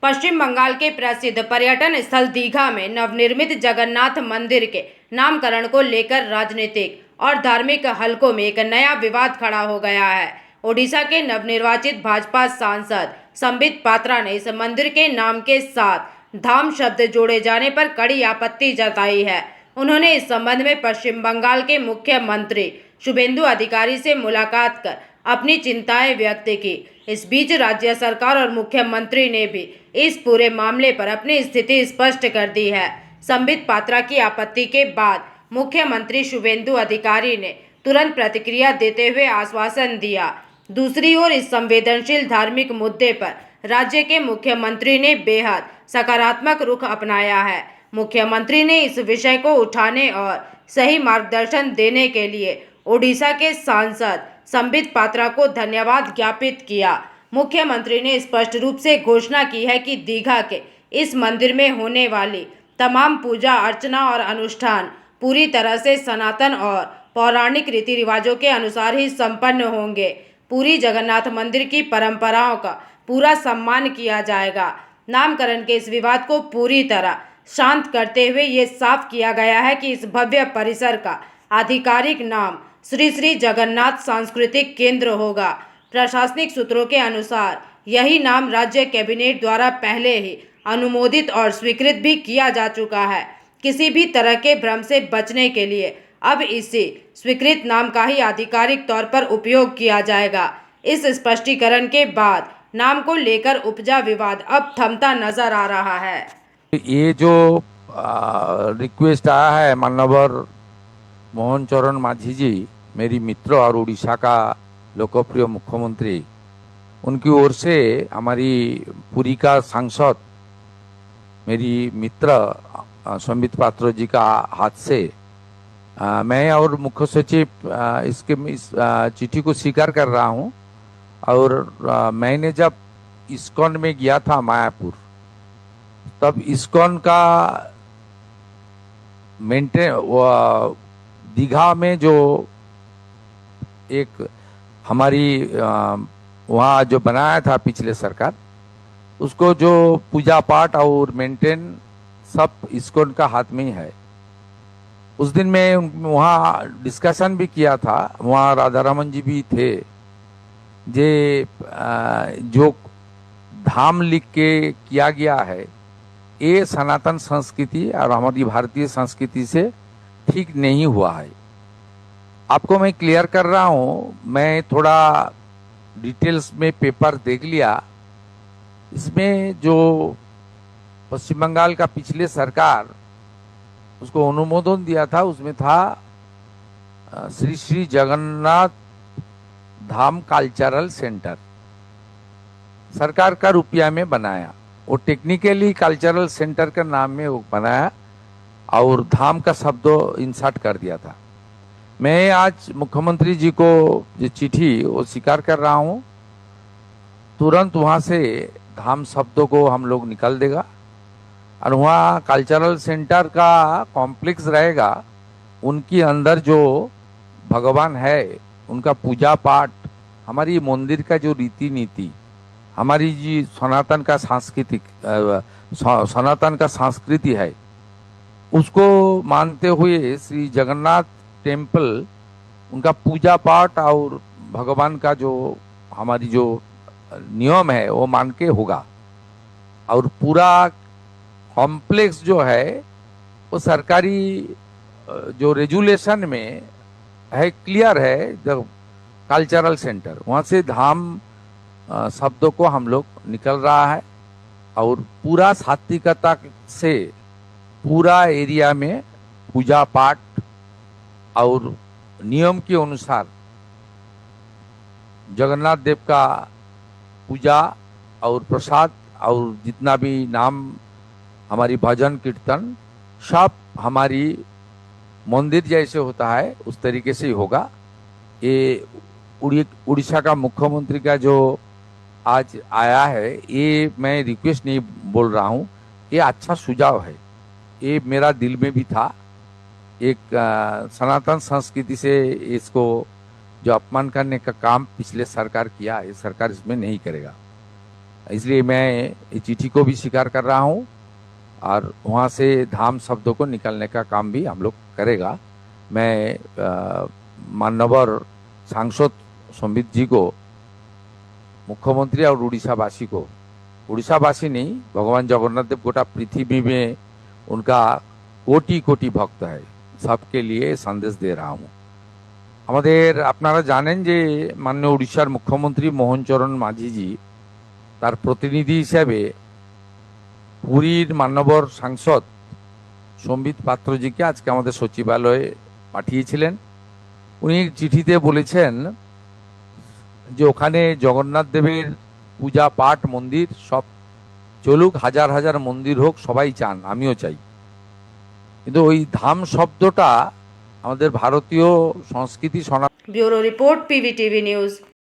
पश्चिम बंगाल के प्रसिद्ध पर्यटन स्थल दीघा में नवनिर्मित जगन्नाथ मंदिर के नामकरण को लेकर राजनीतिक और धार्मिक हलकों में एक नया विवाद खड़ा हो गया है। ओडिशा के नवनिर्वाचित भाजपा सांसद संबित पात्रा ने इस मंदिर के नाम के साथ धाम शब्द जोड़े जाने पर कड़ी आपत्ति जताई है। उन्होंने इस संबंध में पश्चिम बंगाल के मुख्यमंत्री शुभेंदु अधिकारी से मुलाकात कर अपनी चिंताएं व्यक्त की। इस बीच राज्य सरकार और मुख्यमंत्री ने भी इस पूरे मामले पर अपनी स्थिति स्पष्ट कर दी है। संबित पात्रा की आपत्ति के बाद मुख्यमंत्री शुभेंदु अधिकारी ने तुरंत प्रतिक्रिया देते हुए आश्वासन दिया। दूसरी ओर इस संवेदनशील धार्मिक मुद्दे पर राज्य के मुख्यमंत्री ने बेहद सकारात्मक रुख अपनाया है। मुख्यमंत्री ने इस विषय को उठाने और सही मार्गदर्शन देने के लिए ओडिशा के सांसद संबित पात्रा को धन्यवाद ज्ञापित किया। मुख्यमंत्री ने स्पष्ट रूप से घोषणा की है कि दीघा के इस मंदिर में होने वाली तमाम पूजा अर्चना और अनुष्ठान पूरी तरह से सनातन और पौराणिक रीति रिवाजों के अनुसार ही संपन्न होंगे। पूरी जगन्नाथ मंदिर की परंपराओं का पूरा सम्मान किया जाएगा। नामकरण के इस विवाद को पूरी तरह शांत करते हुए ये साफ किया गया है कि इस भव्य परिसर का आधिकारिक नाम श्री श्री जगन्नाथ सांस्कृतिक केंद्र होगा। प्रशासनिक सूत्रों के अनुसार यही नाम राज्य कैबिनेट द्वारा पहले ही अनुमोदित और स्वीकृत भी किया जा चुका है। किसी भी तरह के भ्रम से बचने के लिए अब इसी स्वीकृत नाम का ही आधिकारिक तौर पर उपयोग किया जाएगा। इस स्पष्टीकरण के बाद नाम को लेकर उपजा विवाद अब थमता नजर आ रहा है। ये जो रिक्वेस्ट आया है माननीय मोहन चरण मांझी जी, मेरी मित्र और उड़ीसा का लोकप्रिय मुख्यमंत्री, उनकी ओर से हमारी पुरी का सांसद मेरी मित्र संबित पात्रा जी का हाथ से मैं और मुख्य सचिव इस चिट्ठी को स्वीकार कर रहा हूं। और मैंने जब इस्कॉन में गया था मायापुर, तब इस्कॉन का दीघा में जो एक हमारी वहाँ जो बनाया था पिछले सरकार, उसको जो पूजा पाठ और मेंटेन सब इस्कॉन का हाथ में ही है। उस दिन मैं वहाँ डिस्कशन भी किया था, वहाँ राधा रमन जी भी थे। जो धाम लिख के किया गया है, ये सनातन संस्कृति और हमारी भारतीय संस्कृति से ठीक नहीं हुआ है। आपको मैं क्लियर कर रहा हूँ, मैं थोड़ा डिटेल्स में पेपर देख लिया। इसमें जो पश्चिम बंगाल का पिछले सरकार उसको अनुमोदन दिया था, उसमें था श्री श्री जगन्नाथ धाम कल्चरल सेंटर, सरकार का रुपया में बनाया। वो टेक्निकली कल्चरल सेंटर का नाम में वो बनाया और धाम का शब्द इंसर्ट कर दिया था। मैं आज मुख्यमंत्री जी को जो चिट्ठी वो स्वीकार कर रहा हूँ, तुरंत वहाँ से धाम शब्दों को हम लोग निकाल देगा और वहाँ कल्चरल सेंटर का कॉम्प्लेक्स रहेगा। उनके अंदर जो भगवान है, उनका पूजा पाठ, हमारी मंदिर का जो रीति नीति, हमारी जी सनातन का संस्कृति है, उसको मानते हुए श्री जगन्नाथ टेम्पल, उनका पूजा पाठ और भगवान का जो हमारी जो नियम है वो मान के होगा। और पूरा कॉम्प्लेक्स जो है वो सरकारी जो रेजुलेशन में है, क्लियर है, जो कल्चरल सेंटर, वहाँ से धाम शब्दों को हम लोग निकल रहा है। और पूरा सात्विकता से पूरा एरिया में पूजा पाठ और नियम के अनुसार जगन्नाथ देव का पूजा और प्रसाद और जितना भी नाम हमारी भजन कीर्तन सब हमारी मंदिर जैसे होता है उस तरीके से ही होगा। ये उड़ीसा का मुख्यमंत्री का जो आज आया है, ये मैं रिक्वेस्ट नहीं बोल रहा हूँ, ये अच्छा सुझाव है। ये मेरा दिल में भी था। एक सनातन संस्कृति से इसको जो अपमान करने का काम पिछले सरकार किया, ये सरकार इसमें नहीं करेगा। इसलिए मैं ये चिट्ठी को भी स्वीकार कर रहा हूँ और वहाँ से धाम शब्दों को निकलने का काम भी हम लोग करेगा। मैं माननीय सांसद संबित जी को, मुख्यमंत्री और उड़ीसावासी को, उड़ीसावासी नहीं, भगवान जगन्नाथ देव गोटा पृथ्वी में उनका कोटि कोटि भक्त है, सबके लिए संदेश दे रहा हूँ। আমাদের আপনারা জানেন যে মাননীয় উড়িষ্যার মুখ্যমন্ত্রী মোহন চরণ মাঝিজি তার প্রতিনিধি হিসেবে পুরীর মান্যবর সাংসদ সম্বিত পাত্রজিকে আজকে আমাদের সচিবালয়ে পাঠিয়েছিলেন। উনি চিঠিতে বলেছেন যে ওখানে জগন্নাথ দেবের পূজা পাঠ মন্দির সব চলুক, হাজার হাজার মন্দির হোক, সবাই চান, আমিও চাই, কিন্তু ওই ধাম শব্দটা আমাদের ভারতীয় সংস্কৃতি ब्यूरो रिपोर्ट PVTV न्यूज।